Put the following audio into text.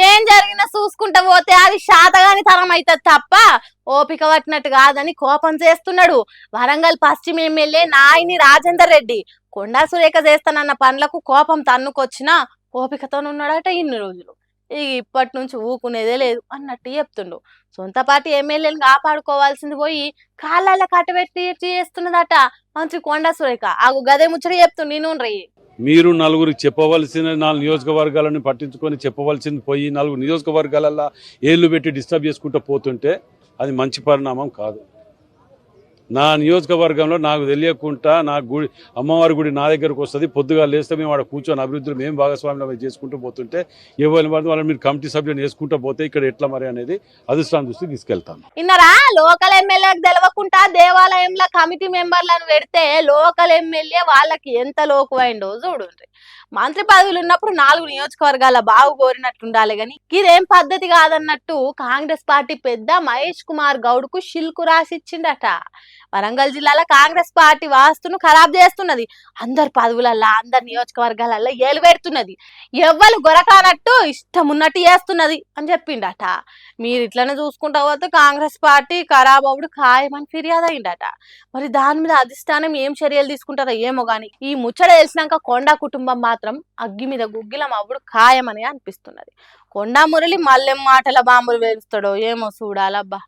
ఏం జరిగినా చూసుకుంటా పోతే అది శాతగాని తరం అవుతుంది తప్ప ఓపిక పట్టినట్టు కాదని కోపం చేస్తున్నాడు వరంగల్ పశ్చిమ ఎమ్మెల్యే నాయిని రాజేందర్ రెడ్డి. కొండా సురేఖ చేస్తానన్న పనులకు కోపం తన్నుకొచ్చినా ఓపికతోనున్నాడట ఇన్ని రోజులు. ఇప్పటి నుంచి ఊకునేదే లేదు అన్నట్టు చెప్తుండు. సొంత పార్టీ ఎమ్మెల్యేలను కాపాడుకోవాల్సింది పోయి కాళ్ళ కట్టబెట్టి చేస్తున్నదట మంత్రి కొండా సురేఖ. ఆగు గదే ముచ్చట చెప్తుండు నేను రయ్యి. మీరు నలుగురికి చెప్పవలసిన 4 నియోజకవర్గాలను పట్టించుకొని చెప్పవలసింది పోయి 4 నియోజకవర్గాలల్లో ఏళ్ళు పెట్టి డిస్టర్బ్ చేసుకుంటూ పోతుంటే అది మంచి పరిణామం కాదు. నా నియోజకవర్గంలో నాకు తెలియకుండా నా గుడి అమ్మవారి గుడి నా దగ్గరకు వస్తుంది. పొద్దుగా లేస్తే మేము వాడు కూర్చొని అభివృద్ధిలో మేము భాగస్వామ్యం చేసుకుంటూ పోతుంటే ఎవరి వాళ్ళని మీరు కమిటీ సభ్యులను వేసుకుంటూ పోతే ఇక్కడ ఎట్లా మరి అనేది అధిష్టానం దృష్టికి తీసుకెళ్తాను. ఇన్నరా లోకల్ ఎమ్మెల్యేలకు తెలవకుండా దేవాలయంలో కమిటీ మెంబర్లను పెడితే లోకల్ ఎమ్మెల్యే వాళ్ళకి ఎంత లోకువైండో చూడండి. మంత్రి పదవులు ఉన్నప్పుడు 4 నియోజకవర్గాల బాగు కోరినట్టుండాలి గాని ఇదేం పద్ధతి కాదన్నట్టు కాంగ్రెస్ పార్టీ పెద్ద మహేష్ కుమార్ గౌడ్ కు షిల్కు రాసిచ్చిండట. వరంగల్ జిల్లాలో కాంగ్రెస్ పార్టీ వాస్తును ఖరాబ్ చేస్తున్నది, అందరు పదవులల్లా అందరు నియోజకవర్గాలల్లో ఏలు పెడుతున్నది, ఎవ్వరు గొరకానట్టు ఇష్టం ఉన్నట్టు చేస్తున్నది అని చెప్పిండట. మీరు ఇట్లనే చూసుకుంటా పోతే కాంగ్రెస్ పార్టీ ఖరాబ్ అవుడు ఖాయమని ఫిర్యాదు అయిందట. మరి దాని మీద అధిష్టానం ఏం చర్యలు తీసుకుంటారో ఏమో గాని ఈ ముచ్చట తెలిసినాక కొండా కుటుంబం మాత్రం అగ్గి మీద గుగ్గిలం అవ్వడు ఖాయమని అనిపిస్తున్నది. కొండా మురళి మళ్ళెం మాటల బాంబులు వేలుస్తాడో ఏమో చూడాలబ్బా.